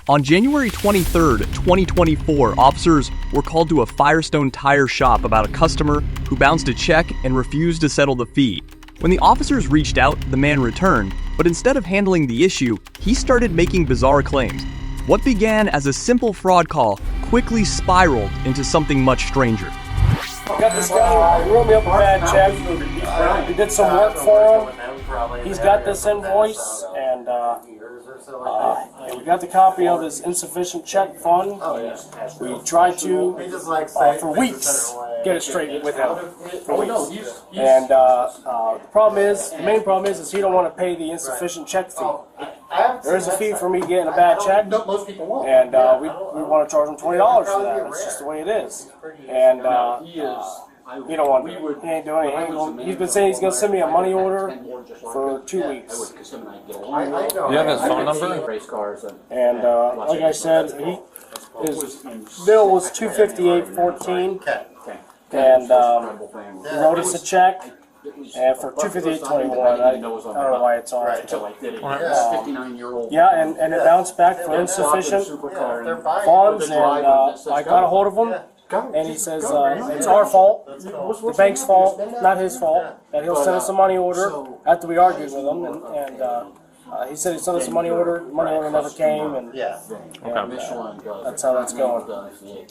On January 23rd, 2024, officers were called to a Firestone tire shop about a customer who bounced a check and refused to settle the fee. When the officers reached out, the man returned, but instead of handling the issue, he started making bizarre claims. What began as a simple fraud call quickly spiraled into something much stranger. I got this guy who wrote me up a bad check. We did some work for him. He's got this invoice, and we got the copy of his insufficient check fund. We tried to, for weeks, get it straight with him. For weeks. And the main problem is he don't want to pay the insufficient check fee. There is a fee for me getting a bad check, and we want to charge him $20 for that. It's just the way it is. And he don't want to. He ain't doing anything. He's been saying he's going to send me a money order for 2 weeks. Do you have his phone number? And like I said, his bill was $258.14, and he wrote us a check. And for $258.21, I don't know why it's on. Yeah, and it bounced back for insufficient funds, and I got a hold of him, and he says it's our fault, the bank's fault, not his fault, that he'll send us a money order after we argued with him, and he said he'd send us a money order. Money order never came, and that's how that's going.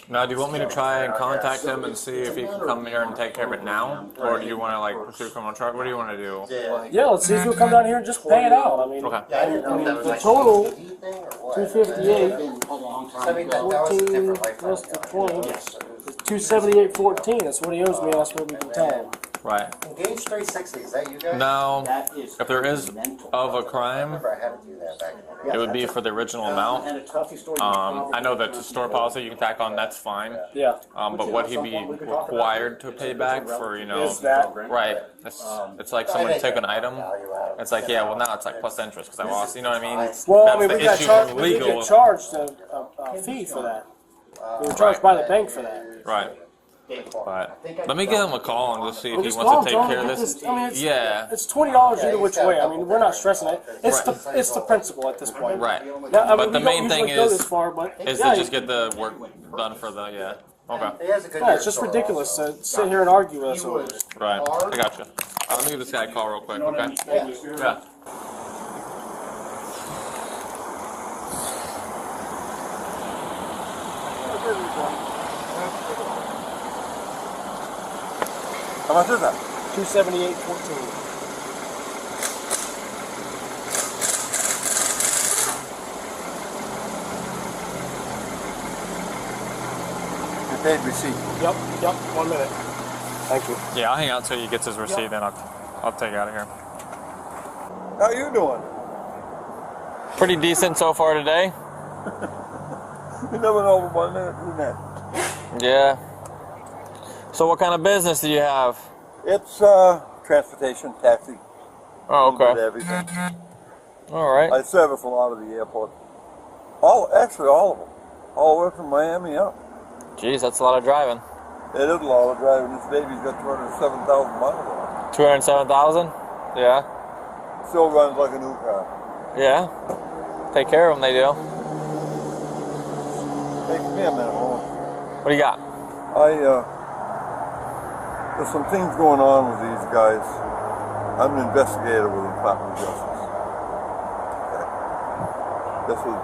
Now, do you want me to try and contact him and see if he can come here and take care of it now? Or do you want to, pursue criminal charge? What do you want to do? Yeah, let's see if he'll come down here and just pay it out. I mean, the total, $258, 14 plus the 20, is $278.14. That's what he owes me, and that's what we can tell him. Right. Engage 360, is that you guys? Now, if there is of a crime, it would be for the original amount. I know that the store policy you can tack on, that's fine. Yeah. But would he be required to pay back for, Is that right. It's like someone took an item. It's like, yeah, well, now it's like plus interest because I lost. You know what I mean? Well, that's I mean, we get charged a fee for that. We were charged by the bank for that. Right. But let me give him a call and just see if he wants to take care of this. I mean, it's $20 either which way. I mean, we're not stressing it. It's the principle at this point. Right. Now, but the main thing is to just get the work done for the Okay. Yeah, it's just ridiculous to sit here and argue with us over this. Right. I got you. Let me give this guy a call real quick. Okay. Yeah. How much is that? $278.14. You paid receipt. Yep. 1 minute. Thank you. Yeah, I'll hang out till he gets his receipt, then I'll take you out of here. How you doing? Pretty decent so far today. You never know over 1 minute, do that. Yeah. So what kind of business do you have? It's transportation, taxi. Oh, okay. Everything. All right. I service a lot of the airport. All of them. All the way from Miami up. Jeez, that's a lot of driving. It is a lot of driving. This baby's got 207,000 miles on it. 207,000? Yeah. Still runs like a new car. Yeah. Take care of them, they do. Hey, come here a minute, hold on. What do you got? There's some things going on with these guys. I'm an investigator with the Department of Justice. Okay. This was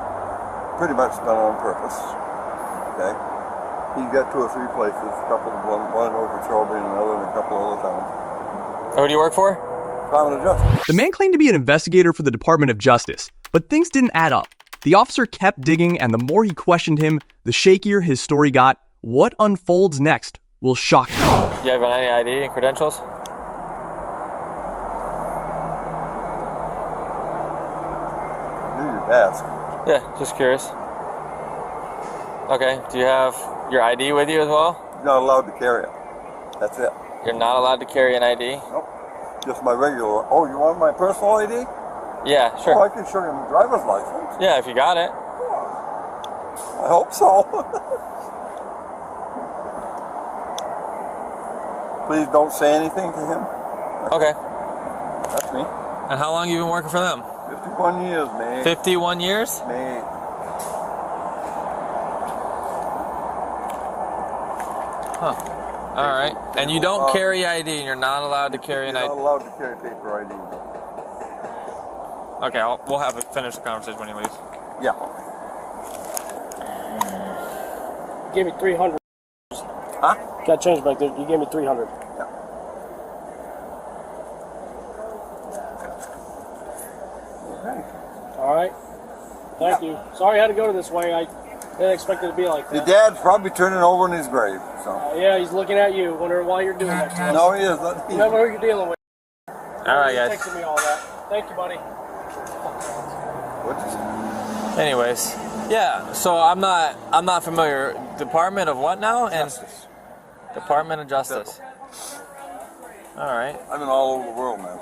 pretty much done on purpose. Okay. He's got 2 or 3 places, one over Okeechobee and another in a couple other towns. Who do you work for? Department of Justice. The man claimed to be an investigator for the Department of Justice, but things didn't add up. The officer kept digging, and the more he questioned him, the shakier his story got. What unfolds next will shock you. You have any ID and credentials? Knew you'd ask. Yeah, just curious. Okay, do you have your ID with you as well? You're not allowed to carry it. That's it. You're not allowed to carry an ID? Nope. Just my regular. Oh, you want my personal ID? Yeah, sure. Oh, I can show you my driver's license. Yeah, if you got it. I hope so. Please don't say anything to him. Okay. That's me. And how long you been working for them? 51 years, man. 51 years? Man. All right. And you don't carry ID, and you're not allowed to carry an You're ID. not allowed to carry paper ID. Okay, we'll have to finish the conversation when he leaves. Yeah. You gave me 300. Huh? Got change back there. You gave me 300. Yeah. All right. Thank you. Sorry I had to go this way. I didn't expect it to be like Your that. dad's probably turning over in his grave. So. Yeah, he's looking at you, wondering why you're doing that to us. No, he isn't. You never know who you're dealing with. All right, You're guys. texting me all that. Thank you, buddy. What'd you say? Anyways, yeah. So I'm not familiar. Department of what now? And Justice. Department of Justice. All right. I've been all over the world, man.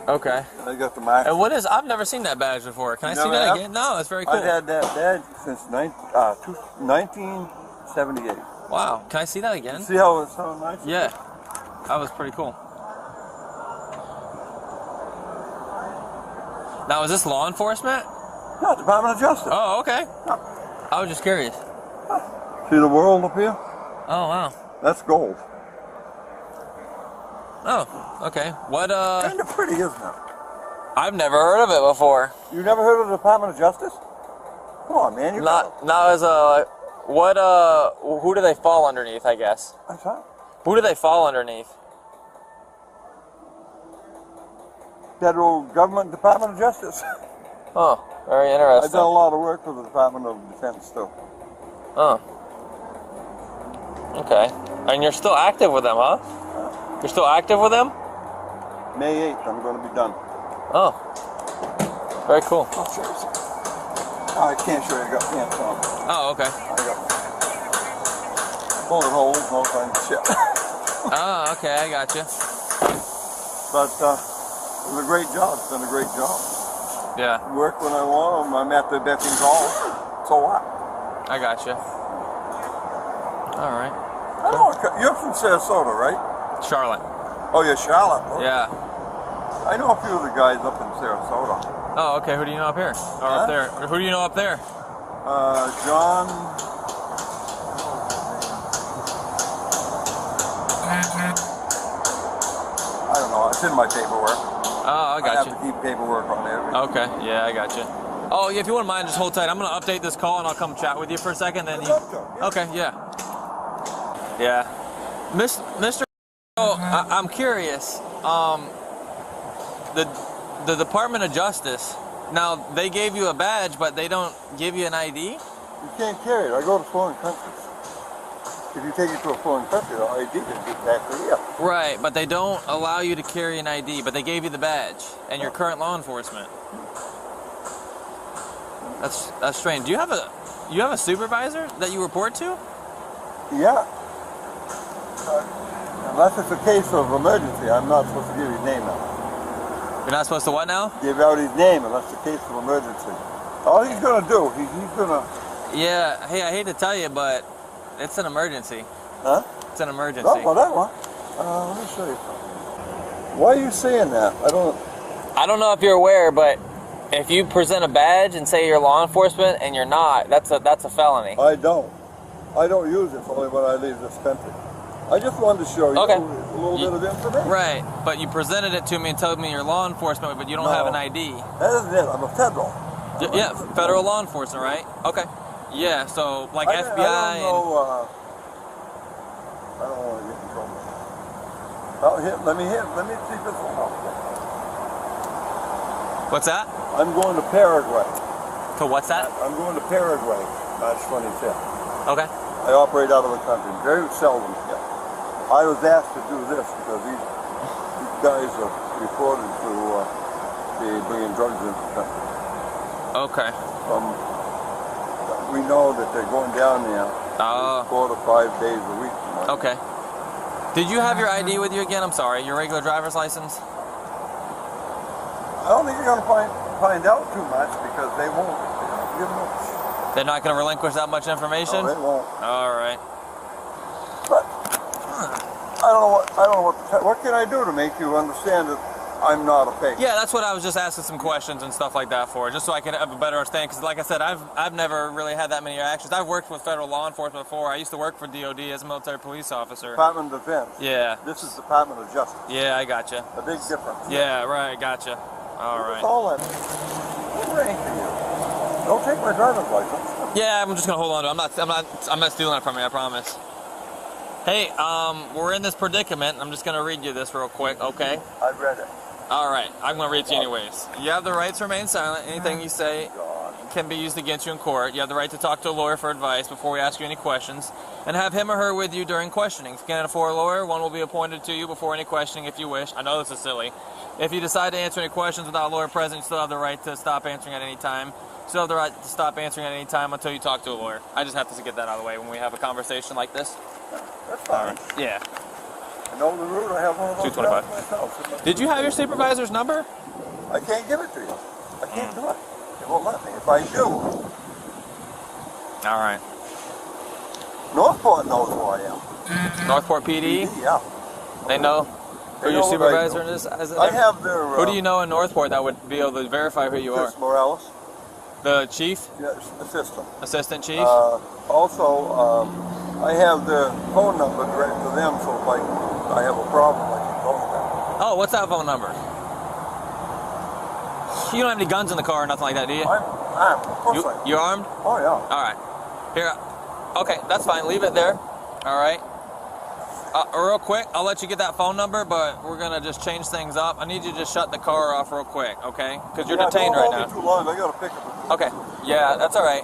Okay. I got the max. And what is? I've never seen that badge before. Can I see never that have? again? No, it's very cool. I've had that badge since 1978. Wow. Can I see that again? See how it's so nice? Yeah. That was pretty cool. Now, is this law enforcement? Yeah, Department of Justice. Oh, okay. I was just curious. See the world up here? Oh, wow. That's gold. Oh, okay. What, Kind of pretty, isn't it? I've never heard of it before. You never heard of the Department of Justice? Come on, man. You Not as what, who do they fall underneath, I guess? What's that? Who do they fall underneath? Federal Government Department of Justice. Oh, very I've interesting. done a lot of work for the Department of Defense, too. Oh. Okay. And you're still active with them, huh? You're still active with them? May 8th, I'm going to be done. Oh. Very cool. I'll show you something. Oh, I can't show you. I got pants on. Oh, okay. I got bullet holes and all kinds of shit. Oh, okay, I got you. But it was a great job. It's been a great job. Yeah, Work when I want. I'm at the beck and call. So what? I got you. All right. I know. You're from Sarasota, right? Charlotte. Oh, you're Charlotte. Huh? Yeah. I know a few of the guys up in Sarasota. Oh, okay. Who do you know up here? Or up there? Who do you know up there? John. I don't know. It's in my paperwork. Oh, I I got have you. to keep paperwork on there. Okay. Yeah, I got you. Oh, yeah, if you wouldn't mind, just hold tight. I'm gonna update this call and I'll come chat with you for a second. Then you. Okay. Yeah. Yeah. Mr. Oh, I'm curious. The Department of Justice. Now they gave you a badge, but they don't give you an ID. You can't carry it. I go to foreign countries. If you take it to a foreign country, the ID can be back to you. Right, but they don't allow you to carry an ID, but they gave you the badge, and you're current law enforcement. That's strange. Do you have a supervisor that you report to? Yeah. Unless it's a case of emergency, I'm not supposed to give his name out. You're not supposed to what now? Give out his name unless it's a case of emergency. All he's going to do, he's going to... Yeah, hey, I hate to tell you, but it's an emergency. Huh? It's an emergency. Oh, well, that one. Let me show you something. Why are you saying that? I don't know if you're aware, but if you present a badge and say you're law enforcement and you're not, that's a felony. I don't use it only when I leave this country. I just wanted to show you Okay. a little bit of information. Right, but you presented it to me and told me you're law enforcement, but you don't have an ID. That isn't it. I'm a federal. Yeah, federal law enforcement, right? Okay. Yeah, so like FBI I don't know. I don't want to get in trouble. Let me see if this will help. What's that? I'm going to Paraguay. So what's that? I'm going to Paraguay, March 25th. Okay. I operate out of the country. Very seldom. Yeah. I was asked to do this because these guys are reported to be bringing drugs into the country. Okay. We know that they're going down there 4 to 5 days a week. Okay. Did you have your ID with you again? I'm sorry. Your regular driver's license? I don't think you're going to find out too much because they won't give much. They're not going to relinquish that much information? No, they won't. All right. But I don't know what can I do to make you understand that I'm not a patient. Yeah, that's what I was just asking some questions and stuff like that for, just so I can have a better understanding. Because, like I said, I've never really had that many interactions. I've worked with federal law enforcement before. I used to work for DOD as a military police officer. Department of Defense. Yeah. This is Department of Justice. Yeah, I gotcha. A big difference. Yeah, right, gotcha. All It's right. all that. What rank are you? Don't take my driver's license. Yeah, I'm just gonna hold on to it. I'm not stealing it from you, I promise. Hey, we're in this predicament. I'm just gonna read you this real quick, okay? I've read it. All right, I'm gonna read it to you anyways. You have the right to remain silent. Anything you say God. can be used against you in court. You have the right to talk to a lawyer for advice before we ask you any questions, and have him or her with you during questioning. If you can't afford a lawyer, one will be appointed to you before any questioning if you wish. I know this is silly. If you decide to answer any questions without a lawyer present, you still have the right to stop answering at any time. You still have the right to stop answering at any time until you talk to a lawyer. I just have to get that out of the way when we have a conversation like this. That's fine. Yeah. I know the route. I have one of those 225. guys myself. Did you have your supervisor's number? I can't give it to you. I can't do it. It won't let me. If I do, All right. Northport knows who I am. Northport PD? Yeah. They know who They your know what supervisor I do. is? I have their. Who do you know in Northport that would be able to verify who you are? Chris Morales. The chief? Yes, assistant. Assistant chief? Also, I have their phone number direct to them, so if I have a problem, I can phone them. Oh, what's that phone number? You don't have any guns in the car or nothing like that, do you? I'm armed. Of course I am. You armed? Oh, yeah. All right. Here. Okay, that's fine. Leave it there. All right. Real quick, I'll let you get that phone number, but we're gonna just change things up. I need you to just shut the car off real quick, okay? Because you're detained right Don't now. hold me too long. I got to pick up. Okay. Yeah, that's all right.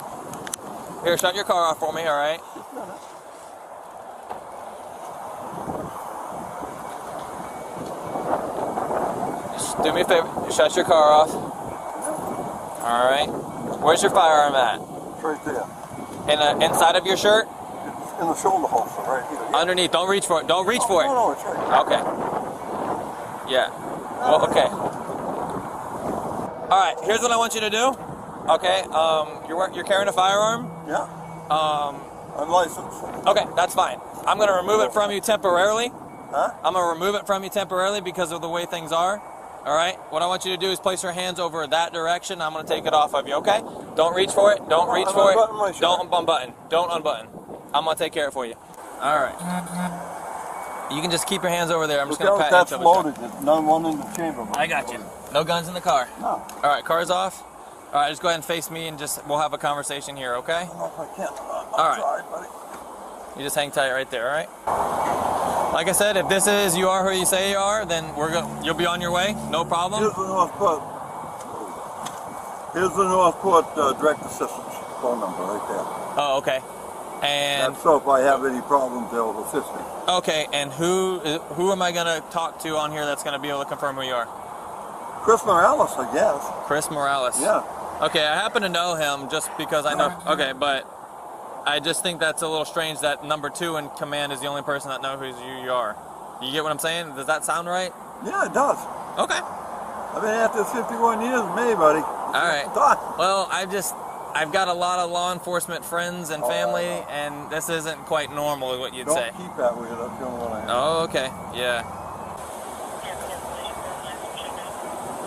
Here, shut your car off for me. All right. Just do me a favor. Shut your car off. All right. Where's your firearm at? It's right there. Inside of your shirt? It's in the shoulder holster right here. Yeah. Underneath. Don't reach for it. Don't reach for it. No, it's right. Okay. Yeah. Well, okay. All right. Here's what I want you to do. Okay. You're carrying a firearm. Yeah. I'm licensed. Okay, that's fine. I'm gonna remove it from you temporarily. Huh? I'm gonna remove it from you temporarily because of the way things are. All right. What I want you to do is place your hands over that direction. I'm gonna take it off of you. Okay. Don't reach for it. Don't reach for it. Don't unbutton. Don't unbutton. I'm gonna take care of it for you. All right. You can just keep your hands over there. I'm just gonna pat That's you. loaded. There's none one in the chamber. I got you. No guns in the car. No. All right. Car's off. All right. Just go ahead and face me, and we'll have a conversation here. Okay. I don't know if I can. All right. Sorry, buddy. You just hang tight right there, all right? Like I said, if this is you are who you say you are, then you'll be on your way, no problem. Here's the Northport direct assistance phone number right there. Oh, okay. And That's so if I have any problems, they'll assist me. okay, and who am I gonna talk to on here that's gonna be able to confirm who you are? Chris Morales, I guess. Chris Morales. Yeah. Okay, I happen to know him just because I know. Okay, but I just think that's a little strange that number 2 in command is the only person that knows who you are. You get what I'm saying? Does that sound right? Yeah, it does. Okay. I've been at this 51 years with me, buddy. All right. Well, I've got a lot of law enforcement friends and family, and this isn't quite normal, is what you'd say. Don't keep that with you. That's the only one I have. Oh, okay. Yeah.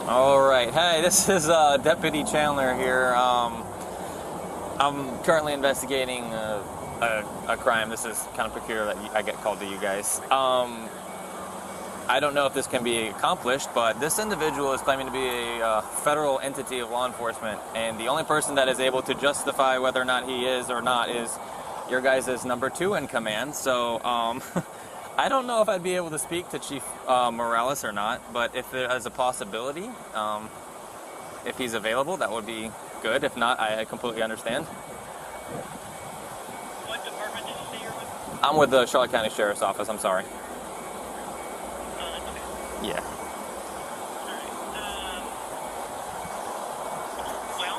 All right. Hey, this is Deputy Chandler here. I'm currently investigating a crime. This is kind of peculiar that I get called to you guys. I don't know if this can be accomplished, but this individual is claiming to be a federal entity of law enforcement, and the only person that is able to justify whether or not he is or not is your guys' number 2 in command. So I don't know if I'd be able to speak to Chief Morales or not, but if there is a possibility, if he's available, that would be good. If not, I completely understand. What department did you say you're with? I'm with the Charlotte County Sheriff's Office. I'm sorry. That's okay. Yeah. Alright. Well,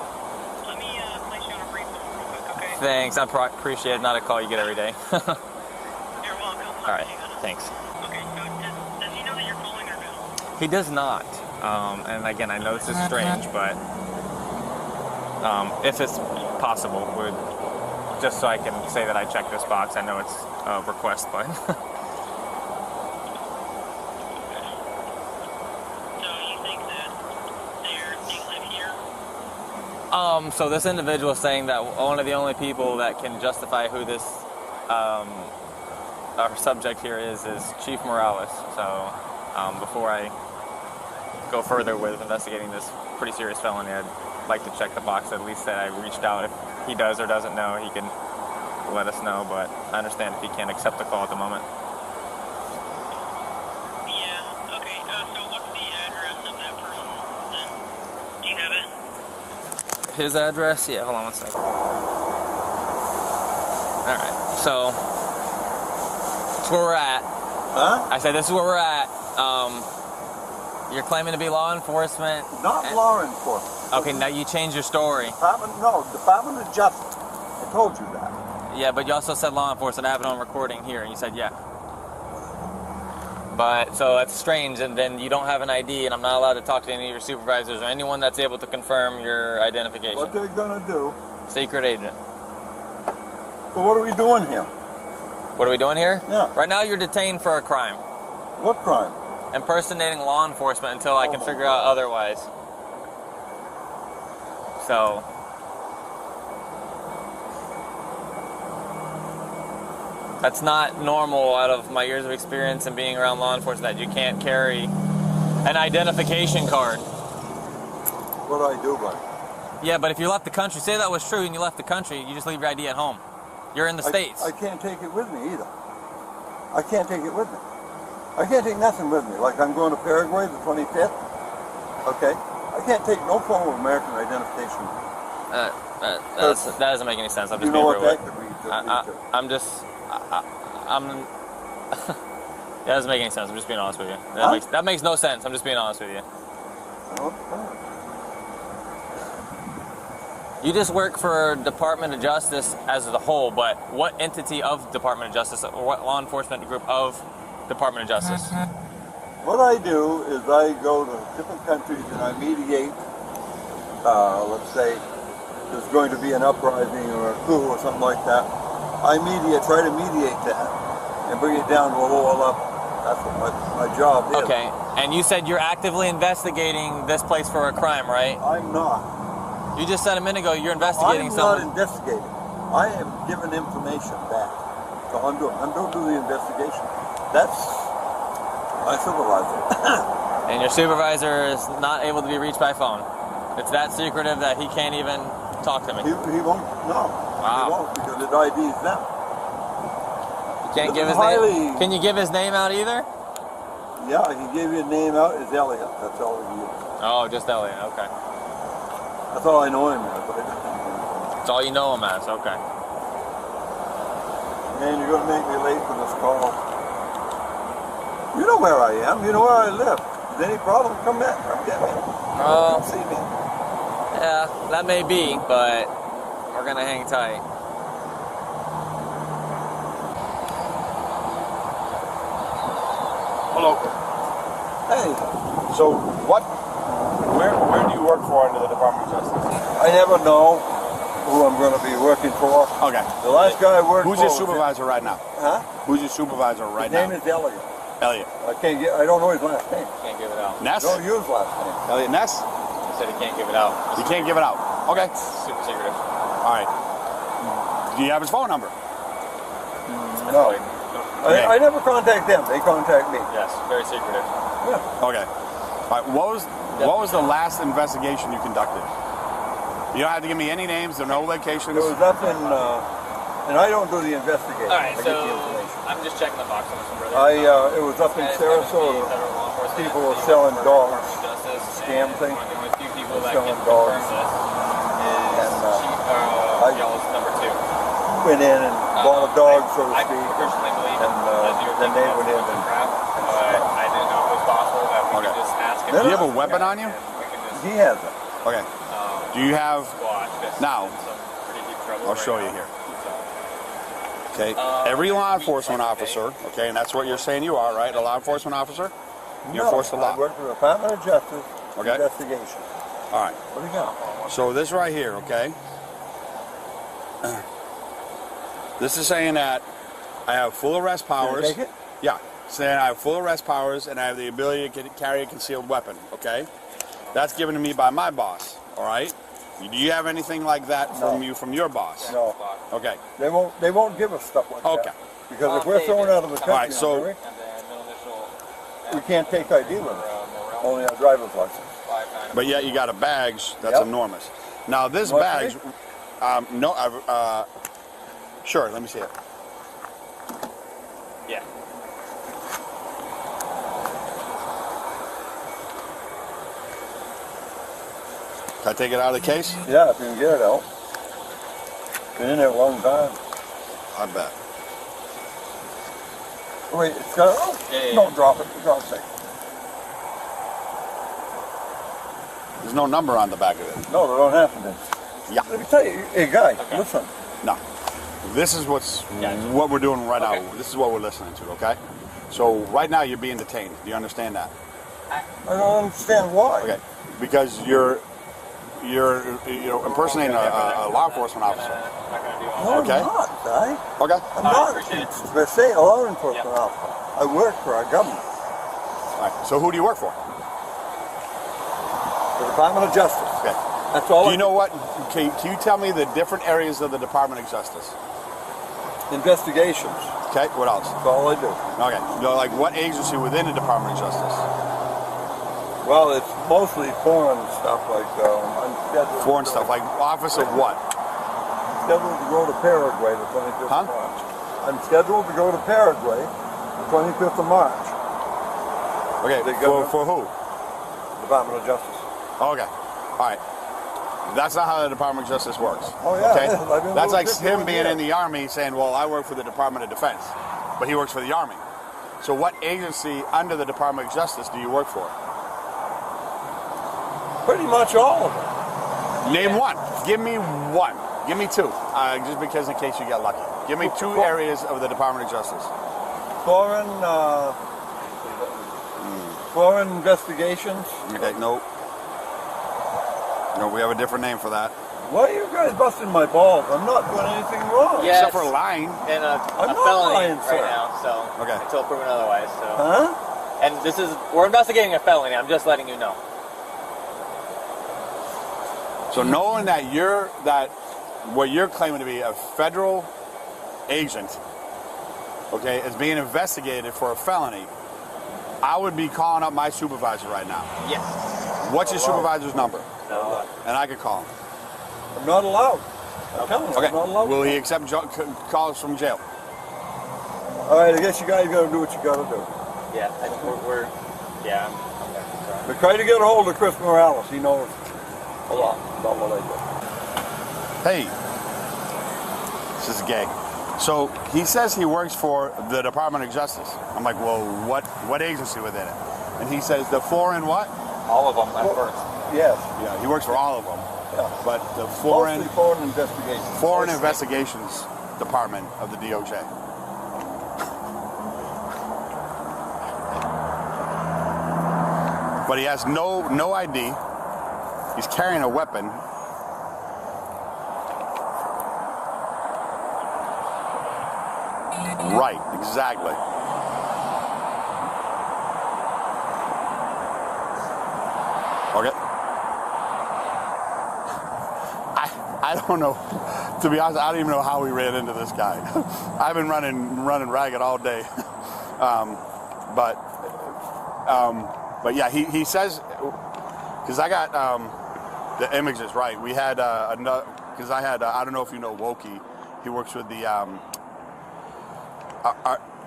let me place you on a brief hold real quick, okay? Thanks. I appreciate it. Not a call you get every day. You're welcome. All right. Thanks. Okay, so does he know that you're calling or no? He does not. And again, I know this is strange, but if it's possible, just so I can say that I checked this box. I know it's a request, but So So this individual is saying that one of the only people that can justify who this our subject here is Chief Morales. So before I go further with investigating this pretty serious felony, I'd like to check the box at least that I reached out. If he does or doesn't know, he can let us know, but I understand if he can't accept the call at the moment. Yeah, okay, so what's the address of that person then? Do you have it? His address? Yeah, hold on one second. Alright, so that's where we're at. Huh? I said this is where we're at. You're claiming to be law enforcement. Not law enforcement. Okay, now you changed your story. Department of Justice. I told you that. Yeah, but you also said law enforcement. I have it on recording here, and you said yeah. But, so that's strange, and then you don't have an ID, and I'm not allowed to talk to any of your supervisors or anyone that's able to confirm your identification. What they're gonna do? Secret agent. So what are we doing here? What are we doing here? Yeah. Right now you're detained for a crime. What crime? Impersonating law enforcement until I can figure out otherwise. So... that's not normal out of my years of experience and being around law enforcement that you can't carry an identification card. What do I do, buddy? Yeah, but if you left the country, say that was true and you left the country, you just leave your ID at home. You're in the States. I can't take it with me either. I can't take it with me. I can't take nothing with me. Like I'm going to Paraguay the 25th. Okay? I can't take no form of American identification. That doesn't make any sense. I'm just You know being what real that with- could be? I'm just... that doesn't make any sense. I'm just being honest with you. That makes no sense. I'm just being honest with you. You just work for Department of Justice as a whole, but what entity of Department of Justice or what law enforcement group of Department of Justice? What I do is I go to different countries and I mediate, let's say there's going to be an uprising or a coup or something like that. I try to mediate that and bring it down to a lower level. That's what my job is. Okay, and you said you're actively investigating this place for a crime, right? I'm not. You just said a minute ago you're investigating something. I'm not investigating. I am giving information back. So I'm doing the investigation. That's my supervisor. And your supervisor is not able to be reached by phone. It's that secretive that he can't even talk to me. He won't. No. Wow. He won't because it IDs them. You can't give his name. Can you give his name out either? Yeah, I can give you a name out. It's Elliot. That's all he is. Oh, just Elliot. Okay. That's all I know him as. That's all you know him as. Okay. Man, you're gonna make me late for this call. You know where I am. You know where I live. If there's any problem, come back. Come get me. Come see me. Yeah, that may be, but we're gonna hang tight. Hello. Hey, So where do you work for under the Department of Justice? I never know who I'm going to be working for. Okay. The last guy I worked Who's for. your supervisor right now? Huh? Who's your supervisor right His name now? is Elliot. Elliot. I don't know his last name. Can't give it out. Ness? Don't use last name. Elliot Ness? He said he can't give it out. You can't give it out. Okay. Super secretive. All right. Do you have his phone number? No. Okay. I never contact them. They contact me. Yes, very secretive. Yeah. Okay. All right. What was the last investigation you conducted? You don't have to give me any names. There are no locations. It was up in, and I don't do the investigating. All right, I so get the information. I'm just checking the box on this one, brother. It was up in Sarasota. People were selling dogs. Scam thing. The only few people that Selling can dogs. confirm this is And, Yellow's number 2. Went in and bought a dog, so to I speak. personally believe And, that you were then they thinking went in of and- crap, but I didn't know if it was possible that we could just ask him. Do you have a weapon on you? And we could just He has it. Okay. Do you have? squash this Now, in some pretty deep trouble I'll right show now. you here. Okay. Every law enforcement officer, okay, and that's what you're saying you are, right? A law enforcement officer? You enforce the law. I work for the Department of Justice Okay. investigation. All right. What do you got? So this right here, okay? This is saying that I have full arrest powers. Take it? Yeah. Saying I have full arrest powers and I have the ability to carry a concealed weapon, okay? That's given to me by my boss, all right? Do you have anything like that from your boss? No. Okay. They won't give us stuff like Okay. that. Because if we're thrown out of the country, All right, so we can't take ID with us. Only our driver's license. but yet you got a badge that's Yep. enormous. Now this Want badge, to sure, let me see it. Yeah. Can I take it out of the case? Yeah, if you can get it out. Been in there a long time. I bet. Wait, it's got. Oh, Yeah. don't drop it. For God's sake. There's no number on the back of it. No, they don't have to. Then. Yeah. Let me tell you, hey guy, listen. No. This is what we're doing right now. This is what we're listening to, okay? So right now you're being detained. Do you understand that? I don't understand why. Okay. Because you're impersonating a law enforcement officer. No, Okay. I'm not, guy. Okay. I'm not. They say a law enforcement officer. I work for our government, All right. So who do you work for? the Department of Justice. Okay. That's all. Do you know what? Can you tell me the different areas of the Department of Justice? Investigations. Okay. What else? That's all I do. Okay. Like what agency within the Department of Justice? Well, it's mostly foreign stuff like I'm scheduled. Foreign stuff. Like office of what? Scheduled to go to Paraguay the 25th Huh? of March. I'm scheduled to go to Paraguay the 25th of March. Okay. They go- For who? Department of Justice. Okay. All right. That's not how the Department of Justice works. Oh, yeah. Okay. I've been That's like with him 51 being years. in the Army saying, "Well, I work for the Department of Defense," but he works for the Army. So, what agency under the Department of Justice do you work for? Pretty much all of them. Name one. Give me one. Give me two. Just because in case you get lucky. Give me two areas of the Department of Justice. Foreign investigations. Okay. No. No, we have a different name for that. Why are you guys busting my balls? I'm not doing anything wrong. Yeah. Except for lying. And a I'm not felony lying, right sir. now, so Okay. until proven otherwise. So, Huh? and we're investigating a felony. I'm just letting you know. So knowing that what you're claiming to be a federal agent, okay, is being investigated for a felony, I would be calling up my supervisor right now. Yes. What's your supervisor's number? No. And I could call him. I'm not allowed. I'm telling you, Okay. I'm not allowed. Will he accept calls from jail? All right, I guess you guys got to do what you got to do. Yeah. I think we're yeah. I'm back. Sorry. But try to get a hold of Chris Morales. He knows a lot about what I do. Hey, this is gay. So he says he works for the Department of Justice. I'm like, well, what agency within it? And he says the foreign what? All of them at first. Yes. Yeah, he works for all of them. Yeah. But the foreign Mostly foreign investigations. Foreign Mostly. Investigations Department of the DOJ. But he has no ID. He's carrying a weapon. Right, exactly. Okay. I don't know. To be honest, I don't even know how we ran into this guy. I've been running ragged all day. But yeah, he says, because I got the images right. We had because I had I don't know if you know Wokey. He works with the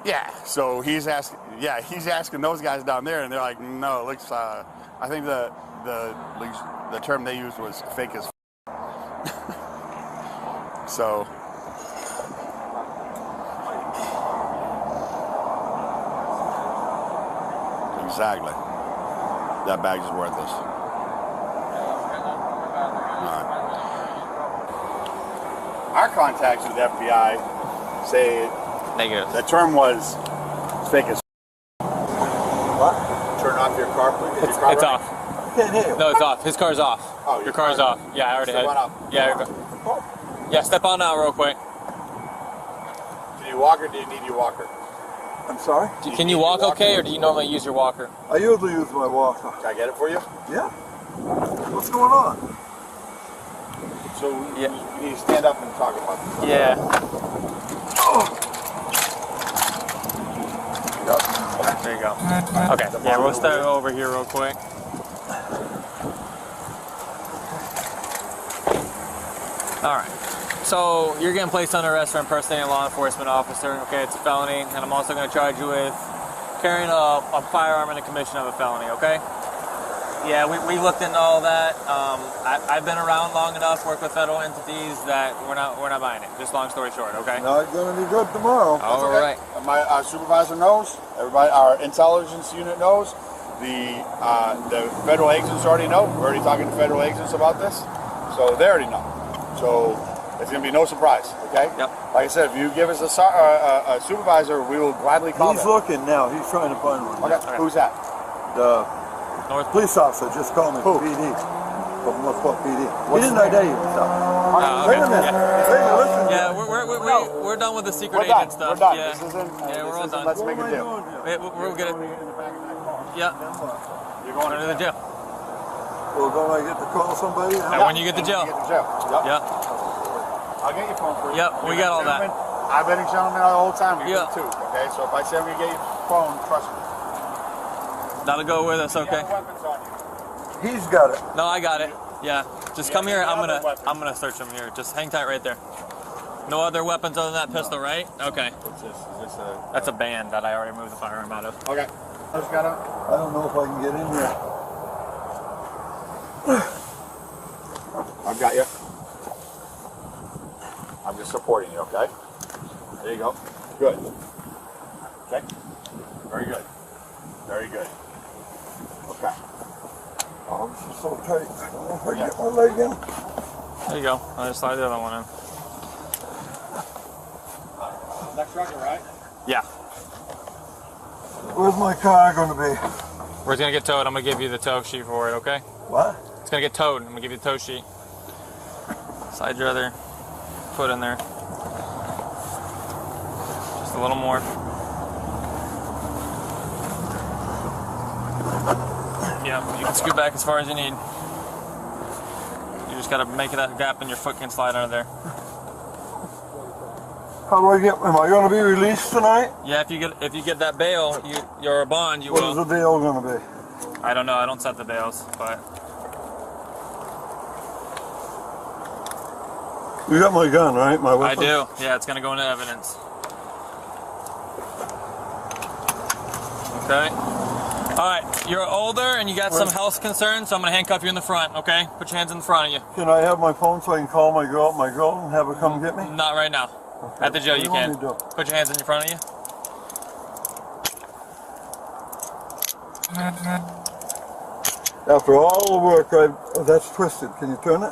yeah. So he's asking those guys down there, and they're like, no, it looks. I think the term they used was fake as. So. Exactly. That bag is worthless. All right. Our contacts with the FBI say Negative. the term was fake as. What? Turn off your car, please. Is your car It's running? off. I can't hear you. No, it's off. His car's off. Oh, your car's off. Yeah, I already Step had. on up. Yeah, you're good. Yeah, step on out real quick. Do you walk or do you need your walker? I'm sorry? Can you walk okay, or do you normally use your walker? I usually use my walker. Can I get it for you? Yeah. What's going on? So Yeah. you need to stand up and talk about this. Yeah. There you go. Okay. Yeah, we'll start over here real quick. All right. So you're getting placed under arrest for impersonating a law enforcement officer. Okay, it's a felony, and I'm also going to charge you with carrying a firearm in the commission of a felony. Okay. Yeah, we looked into all that. I've been around long enough, worked with federal entities that we're not buying it. Just long story short, okay? Not gonna be good tomorrow. All right. My supervisor knows. Everybody, our intelligence unit knows. The federal agents already know. We're already talking to federal agents about this, so they already know. So it's gonna be no surprise, okay? Yep. Like I said, if you give us a supervisor, we will gladly call He's them. looking now. He's trying to find one. Okay. Who's that? The North. police officer just called me. Who? PD. From Northport PD. He didn't identify himself. Wait a minute. Yeah. Hey, listen. Yeah, we're done with the secret We're done. agent stuff. We're done. Yeah. This isn't. Yeah, we're all this isn't done. Let's make a deal. We'll get it. Yeah. You're going To the jail. Well, don't I get to call somebody? And when you get to jail. Get to jail. Yep. Yeah. I'll get your phone for you. Yep, we got all that. I've been a gentleman the whole time. You Yeah. too. Okay, so if I say I'm gonna get your phone, trust me. That'll go with us, okay? You have weapons on you. He's got it. No, I got it. Yeah. Just come here. I'm other weapons. gonna search them here. Just hang tight right there. No other weapons other than that pistol, right? Okay. What's this? Is this a? That's a band that I already moved the firearm out of. Okay. I just gotta. I don't know if I can get in there. I've got you. I'm just supporting you, okay? There you go. Good. Okay. Very good. Very good. Okay. Oh, this is so tight. I don't know if I can get my leg in. There you go. I'll just slide the other one in. Next record, right? Yeah. Where's my car going to be? We're gonna get towed. I'm gonna give you the tow sheet for it, okay? What? It's gonna get towed. I'm gonna give you the tow sheet. Slide your other foot in there. Just a little more. Yeah, you can scoot back as far as you need. You just gotta make that gap and your foot can slide under there. How do I get? Am I going to be released tonight? Yeah, if you get that bail, you're a bond. You What will. is the bail going to be? I don't know. I don't set the bails, but You got my gun, right? My I weapon? do. Yeah, it's gonna go into evidence. Okay. All right. You're older and you got some health concerns, so I'm gonna handcuff you in the front. Okay. Put your hands in the front of you. Can I have my phone so I can call my girl and have her come get me? Not right now. Okay. At the jail, What do you want can. me to do? Put your hands in front of you. After all the work that's twisted. Can you turn it?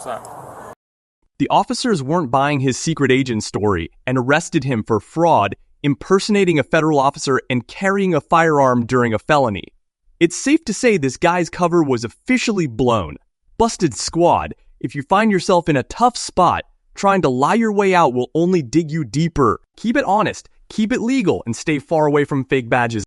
Sorry. The officers weren't buying his secret agent story and arrested him for fraud, impersonating a federal officer, and carrying a firearm during a felony. It's safe to say this guy's cover was officially blown. Busted squad, if you find yourself in a tough spot, trying to lie your way out will only dig you deeper. Keep it honest, keep it legal, and stay far away from fake badges.